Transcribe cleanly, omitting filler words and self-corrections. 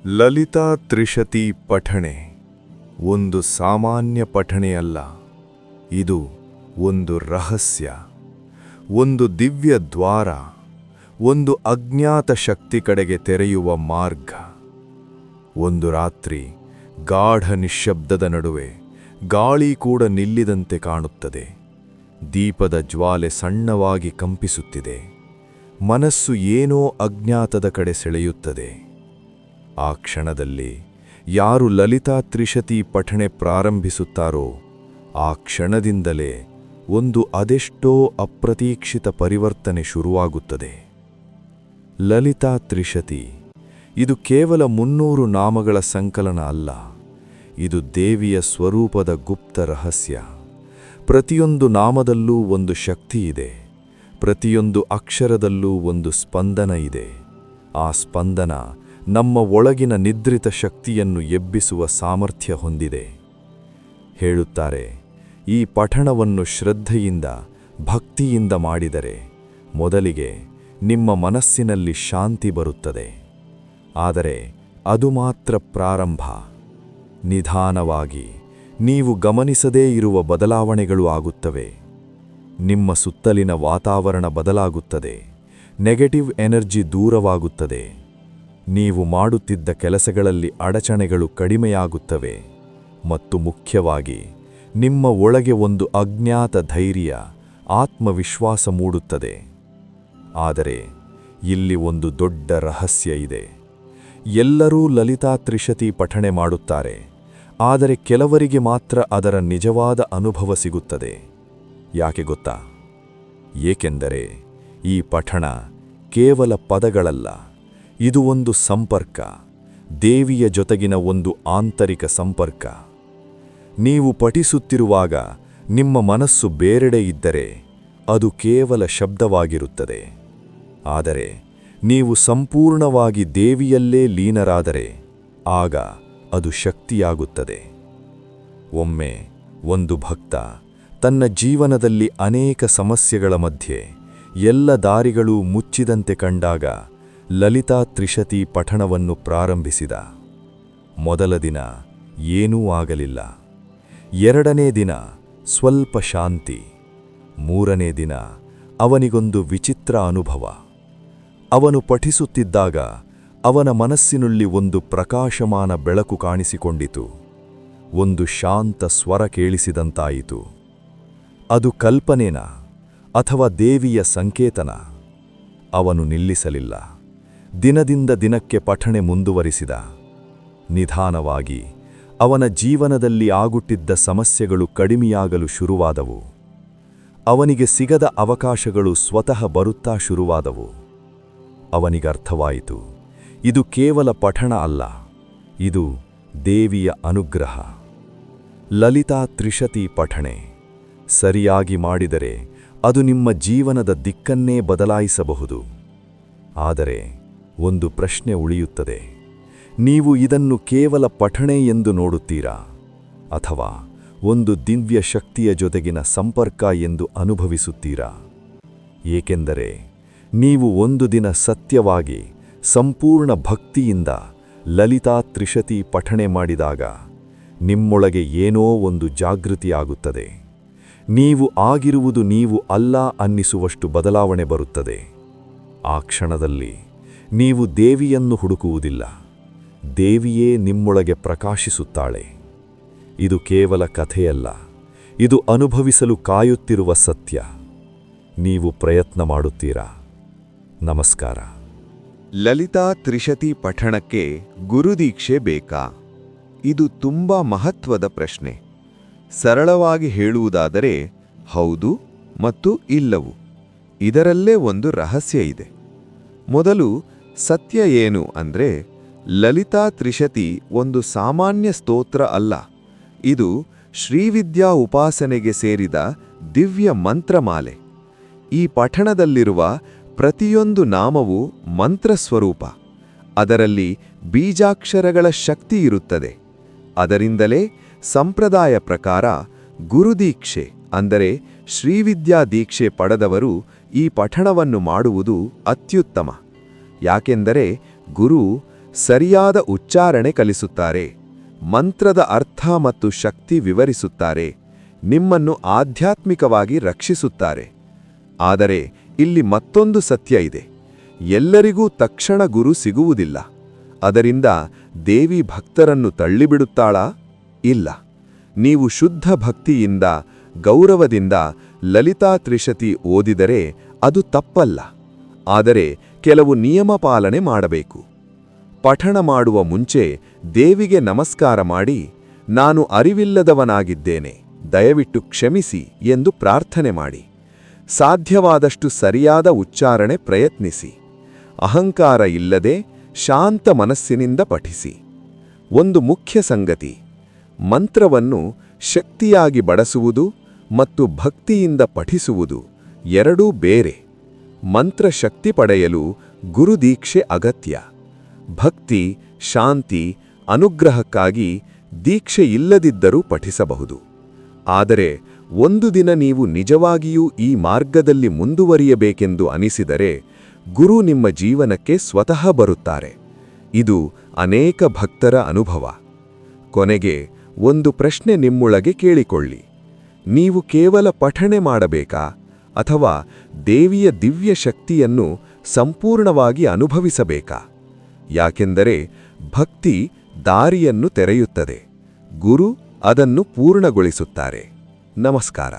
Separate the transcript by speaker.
Speaker 1: ಲಲಿತಾ ತ್ರಿಶತಿ ಪಠಣೆ ಒಂದು ಸಾಮಾನ್ಯ ಪಠಣೆಯಲ್ಲ. ಇದು ಒಂದು ರಹಸ್ಯ, ಒಂದು ದಿವ್ಯ ದ್ವಾರ, ಒಂದು ಅಜ್ಞಾತ ಶಕ್ತಿ ಕಡೆಗೆ ತೆರೆಯುವ ಮಾರ್ಗ. ಒಂದು ರಾತ್ರಿ ಗಾಢ ನಿಶ್ಶಬ್ದದ ನಡುವೆ ಗಾಳಿ ಕೂಡ ನಿಲ್ಲಿದಂತೆ ಕಾಣುತ್ತದೆ. ದೀಪದ ಜ್ವಾಲೆ ಸಣ್ಣವಾಗಿ ಕಂಪಿಸುತ್ತಿದೆ. ಮನಸ್ಸು ಏನೋ ಅಜ್ಞಾತದ ಕಡೆ ಸೆಳೆಯುತ್ತದೆ. ಆ ಕ್ಷಣದಲ್ಲಿ ಯಾರು ಲಲಿತಾ ತ್ರಿಶತಿ ಪಠಣೆ ಪ್ರಾರಂಭಿಸುತ್ತಾರೋ ಆ ಕ್ಷಣದಿಂದಲೇ ಒಂದು ಅದೆಷ್ಟೋ ಅಪ್ರತೀಕ್ಷಿತ ಪರಿವರ್ತನೆ ಶುರುವಾಗುತ್ತದೆ. ಲಲಿತಾ ತ್ರಿಶತಿ ಇದು ಕೇವಲ 300 ನಾಮಗಳ ಸಂಕಲನ ಅಲ್ಲ. ಇದು ದೇವಿಯ ಸ್ವರೂಪದ ಗುಪ್ತ ರಹಸ್ಯ. ಪ್ರತಿಯೊಂದು ನಾಮದಲ್ಲೂ ಒಂದು ಶಕ್ತಿ ಇದೆ. ಪ್ರತಿಯೊಂದು ಅಕ್ಷರದಲ್ಲೂ ಒಂದು ಸ್ಪಂದನ ಇದೆ. ಆ ಸ್ಪಂದನ ನಮ್ಮ ಒಳಗಿನ ನಿದ್ರಿತ ಶಕ್ತಿಯನ್ನು ಎಬ್ಬಿಸುವ ಸಾಮರ್ಥ್ಯ ಹೊಂದಿದೆ. ಹೇಳುತ್ತಾರೆ, ಈ ಪಠಣವನ್ನು ಶ್ರದ್ಧೆಯಿಂದ, ಭಕ್ತಿಯಿಂದ ಮಾಡಿದರೆ ಮೊದಲಿಗೆ ನಿಮ್ಮ ಮನಸ್ಸಿನಲ್ಲಿ ಶಾಂತಿ ಬರುತ್ತದೆ. ಆದರೆ ಅದು ಮಾತ್ರ ಪ್ರಾರಂಭ. ನಿಧಾನವಾಗಿ ನೀವು ಗಮನಿಸದೇ ಇರುವ ಬದಲಾವಣೆಗಳು ಆಗುತ್ತವೆ. ನಿಮ್ಮ ಸುತ್ತಲಿನ ವಾತಾವರಣ ಬದಲಾಗುತ್ತದೆ. ನೆಗೆಟಿವ್ ಎನರ್ಜಿ ದೂರವಾಗುತ್ತದೆ. ನೀವು ಮಾಡುತ್ತಿದ್ದ ಕೆಲಸಗಳಲ್ಲಿ ಅಡಚಣೆಗಳು ಕಡಿಮೆಯಾಗುತ್ತವೆ. ಮತ್ತು ಮುಖ್ಯವಾಗಿ ನಿಮ್ಮ ಒಳಗೆ ಒಂದು ಅಜ್ಞಾತ ಧೈರ್ಯ, ಆತ್ಮವಿಶ್ವಾಸ ಮೂಡುತ್ತದೆ. ಆದರೆ ಇಲ್ಲಿ ಒಂದು ದೊಡ್ಡ ರಹಸ್ಯ ಇದೆ. ಎಲ್ಲರೂ ಲಲಿತಾ ತ್ರಿಶತಿ ಪಠಣೆ ಮಾಡುತ್ತಾರೆ, ಆದರೆ ಕೆಲವರಿಗೆ ಮಾತ್ರ ಅದರ ನಿಜವಾದ ಅನುಭವ ಸಿಗುತ್ತದೆ. ಯಾಕೆ ಗೊತ್ತಾ? ಏಕೆಂದರೆ ಈ ಪಠಣ ಕೇವಲ ಪದಗಳಲ್ಲ, ಇದು ಒಂದು ಸಂಪರ್ಕ, ದೇವಿಯ ಜೊತೆಗಿನ ಒಂದು ಆಂತರಿಕ ಸಂಪರ್ಕ. ನೀವು ಪಠಿಸುತ್ತಿರುವಾಗ ನಿಮ್ಮ ಮನಸ್ಸು ಬೇರೆಡೆ ಇದ್ದರೆ ಅದು ಕೇವಲ ಶಬ್ದವಾಗಿರುತ್ತದೆ. ಆದರೆ ನೀವು ಸಂಪೂರ್ಣವಾಗಿ ದೇವಿಯಲ್ಲೇ ಲೀನರಾದರೆ ಆಗ ಅದು ಶಕ್ತಿಯಾಗುತ್ತದೆ. ಒಮ್ಮೆ ಒಂದು ಭಕ್ತ ತನ್ನ ಜೀವನದಲ್ಲಿ ಅನೇಕ ಸಮಸ್ಯೆಗಳ ಮಧ್ಯೆ ಎಲ್ಲ ದಾರಿಗಳೂ ಮುಚ್ಚಿದಂತೆ ಕಂಡಾಗ ಲಲಿತಾ ತ್ರಿಶತಿ ಪಠಣವನ್ನು ಪ್ರಾರಂಭಿಸಿದ. ಮೊದಲ ದಿನ ಏನೂ ಆಗಲಿಲ್ಲ. ಎರಡನೇ ದಿನ ಸ್ವಲ್ಪ ಶಾಂತಿ. ಮೂರನೇ ದಿನ ಅವನಿಗೊಂದು ವಿಚಿತ್ರ ಅನುಭವ. ಅವನು ಪಠಿಸುತ್ತಿದ್ದಾಗ ಅವನ ಮನಸ್ಸಿನಲ್ಲಿ ಒಂದು ಪ್ರಕಾಶಮಾನ ಬೆಳಕು ಕಾಣಿಸಿಕೊಂಡಿತು. ಒಂದು ಶಾಂತ ಸ್ವರ ಕೇಳಿಸಿದಂತಾಯಿತು. ಅದು ಕಲ್ಪನೆನಾ ಅಥವಾ ದೇವಿಯ ಸಂಕೇತನ? ಅವನು ನಿಲ್ಲಿಸಲಿಲ್ಲ. ದಿನದಿಂದ ದಿನಕ್ಕೆ ಪಠಣೆ ಮುಂದುವರಿಸಿದ. ನಿಧಾನವಾಗಿ ಅವನ ಜೀವನದಲ್ಲಿ ಆಗುತ್ತಿದ್ದ ಸಮಸ್ಯೆಗಳು ಕಡಿಮೆಯಾಗಲು ಶುರುವಾದವು. ಅವನಿಗೆ ಸಿಗದ ಅವಕಾಶಗಳು ಸ್ವತಃ ಬರುತ್ತಾ ಶುರುವಾದವು. ಅವನಿಗರ್ಥವಾಯಿತು, ಇದು ಕೇವಲ ಪಠಣ ಅಲ್ಲ, ಇದು ದೇವಿಯ ಅನುಗ್ರಹ. ಲಲಿತಾ ತ್ರಿಶತಿ ಪಠಣೆ ಸರಿಯಾಗಿ ಮಾಡಿದರೆ ಅದು ನಿಮ್ಮ ಜೀವನದ ದಿಕ್ಕನ್ನೇ ಬದಲಾಯಿಸಬಹುದು. ಆದರೆ ಒಂದು ಪ್ರಶ್ನೆ ಉಳಿಯುತ್ತದೆ. ನೀವು ಇದನ್ನು ಕೇವಲ ಪಠಣೆ ಎಂದು ನೋಡುತ್ತೀರಾ ಅಥವಾ ಒಂದು ದಿವ್ಯ ಶಕ್ತಿಯ ಜೊತೆಗಿನ ಸಂಪರ್ಕ ಎಂದು ಅನುಭವಿಸುತ್ತೀರಾ? ಏಕೆಂದರೆ ನೀವು ಒಂದು ದಿನ ಸತ್ಯವಾಗಿ, ಸಂಪೂರ್ಣ ಭಕ್ತಿಯಿಂದ ಲಲಿತಾ ತ್ರಿಶತಿ ಪಠಣೆ ಮಾಡಿದಾಗ ನಿಮ್ಮೊಳಗೆ ಏನೋ ಒಂದು ಜಾಗೃತಿಯಾಗುತ್ತದೆ. ನೀವು ಆಗಿರುವುದು ನೀವು ಅಲ್ಲ ಅನ್ನಿಸುವಷ್ಟು ಬದಲಾವಣೆ ಬರುತ್ತದೆ. ಆ ಕ್ಷಣದಲ್ಲಿ ನೀವು ದೇವಿಯನ್ನು ಹುಡುಕುವುದಿಲ್ಲ, ದೇವಿಯೇ ನಿಮ್ಮೊಳಗೆ ಪ್ರಕಾಶಿಸುತ್ತಾಳೆ. ಇದು ಕೇವಲ ಕಥೆಯಲ್ಲ, ಇದು ಅನುಭವಿಸಲು ಕಾಯುತ್ತಿರುವ ಸತ್ಯ. ನೀವು ಪ್ರಯತ್ನ ಮಾಡುತ್ತೀರಾ? ನಮಸ್ಕಾರ.
Speaker 2: ಲಲಿತಾ ತ್ರಿಶತಿ ಪಠಣಕ್ಕೆ ಗುರುದೀಕ್ಷೆ ಬೇಕಾ? ಇದು ತುಂಬಾ ಮಹತ್ವದ ಪ್ರಶ್ನೆ. ಸರಳವಾಗಿ ಹೇಳುವುದಾದರೆ ಹೌದು ಮತ್ತು ಇಲ್ಲವು. ಇದರಲ್ಲೇ ಒಂದು ರಹಸ್ಯ ಇದೆ. ಮೊದಲು ಸತ್ಯ ಏನು ಅಂದ್ರೆ, ಲಲಿತಾ ತ್ರಿಶತಿ ಒಂದು ಸಾಮಾನ್ಯ ಸ್ತೋತ್ರ ಅಲ್ಲ. ಇದು ಶ್ರೀವಿದ್ಯಾ ಉಪಾಸನೆಗೆ ಸೇರಿದ ದಿವ್ಯ ಮಂತ್ರಮಾಲೆ. ಈ ಪಠಣದಲ್ಲಿರುವ ಪ್ರತಿಯೊಂದು ನಾಮವೂ ಮಂತ್ರಸ್ವರೂಪ. ಅದರಲ್ಲಿ ಬೀಜಾಕ್ಷರಗಳ ಶಕ್ತಿ ಇರುತ್ತದೆ. ಅದರಿಂದಲೇ ಸಂಪ್ರದಾಯ ಪ್ರಕಾರ ಗುರುದೀಕ್ಷೆ ಅಂದರೆ ಶ್ರೀವಿದ್ಯಾ ದೀಕ್ಷೆ ಪಡೆದವರು ಈ ಪಠಣವನ್ನು ಮಾಡುವುದು ಅತ್ಯುತ್ತಮ. ಯಾಕೆಂದರೆ ಗುರು ಸರಿಯಾದ ಉಚ್ಚಾರಣೆ ಕಲಿಸುತ್ತಾರೆ, ಮಂತ್ರದ ಅರ್ಥ ಮತ್ತು ಶಕ್ತಿ ವಿವರಿಸುತ್ತಾರೆ, ನಿಮ್ಮನ್ನು ಆಧ್ಯಾತ್ಮಿಕವಾಗಿ ರಕ್ಷಿಸುತ್ತಾರೆ. ಆದರೆ ಇಲ್ಲಿ ಮತ್ತೊಂದು ಸತ್ಯ ಇದೆ. ಎಲ್ಲರಿಗೂ ತಕ್ಷಣ ಗುರು ಸಿಗುವುದಿಲ್ಲ. ಅದರಿಂದ ದೇವಿ ಭಕ್ತರನ್ನು ತಳ್ಳಿಬಿಡುತ್ತಾಳಾ? ಇಲ್ಲ. ನೀವು ಶುದ್ಧ ಭಕ್ತಿಯಿಂದ, ಗೌರವದಿಂದ ಲಲಿತಾ ತ್ರಿಶತಿ ಓದಿದರೆ ಅದು ತಪ್ಪಲ್ಲ. ಆದರೆ ಕೆಲವು ನಿಯಮ ಪಾಲನೆ ಮಾಡಬೇಕು. ಪಠಣ ಮಾಡುವ ಮುಂಚೆ ದೇವಿಗೆ ನಮಸ್ಕಾರ ಮಾಡಿ, ನಾನು ಅರಿವಿಲ್ಲದವನಾಗಿದ್ದೇನೆ, ದಯವಿಟ್ಟು ಕ್ಷಮಿಸಿ ಎಂದು ಪ್ರಾರ್ಥನೆ ಮಾಡಿ. ಸಾಧ್ಯವಾದಷ್ಟು ಸರಿಯಾದ ಉಚ್ಚಾರಣೆ ಪ್ರಯತ್ನಿಸಿ. ಅಹಂಕಾರ ಇಲ್ಲದೆ ಶಾಂತ ಮನಸ್ಸಿನಿಂದ ಪಠಿಸಿ. ಒಂದು ಮುಖ್ಯ ಸಂಗತಿ, ಮಂತ್ರವನ್ನು ಶಕ್ತಿಯಾಗಿ ಬಳಸುವುದು ಮತ್ತು ಭಕ್ತಿಯಿಂದ ಪಠಿಸುವುದು ಎರಡೂ ಬೇರೆ. ಮಂತ್ರ ಶಕ್ತಿ ಪಡೆಯಲು ಗುರುದೀಕ್ಷೆ ಅಗತ್ಯ. ಭಕ್ತಿ, ಶಾಂತಿ, ಅನುಗ್ರಹಕ್ಕಾಗಿ ದೀಕ್ಷೆ ಇಲ್ಲದಿದ್ದರೂ ಪಠಿಸಬಹುದು. ಆದರೆ ಒಂದು ದಿನ ನೀವು ನಿಜವಾಗಿಯೂ ಈ ಮಾರ್ಗದಲ್ಲಿ ಮುಂದುವರಿಯಬೇಕೆಂದು ಅನಿಸಿದರೆ ಗುರು ನಿಮ್ಮ ಜೀವನಕ್ಕೆ ಸ್ವತಃ ಬರುತ್ತಾರೆ. ಇದು ಅನೇಕ ಭಕ್ತರ ಅನುಭವ. ಕೊನೆಗೆ ಒಂದು ಪ್ರಶ್ನೆ ನಿಮ್ಮೊಳಗೆ ಕೇಳಿಕೊಳ್ಳಿ. ನೀವು ಕೇವಲ ಪಠಣೆ ಮಾಡಬೇಕಾ ಅಥವಾ ದೇವಿಯ ದಿವ್ಯ ಶಕ್ತಿಯನ್ನು ಸಂಪೂರ್ಣವಾಗಿ ಅನುಭವಿಸಬೇಕಾ? ಯಾಕೆಂದರೆ ಭಕ್ತಿ ದಾರಿಯನ್ನು ತೆರೆಯುತ್ತದೆ, ಗುರು ಅದನ್ನು ಪೂರ್ಣಗೊಳಿಸುತ್ತಾರೆ. ನಮಸ್ಕಾರ.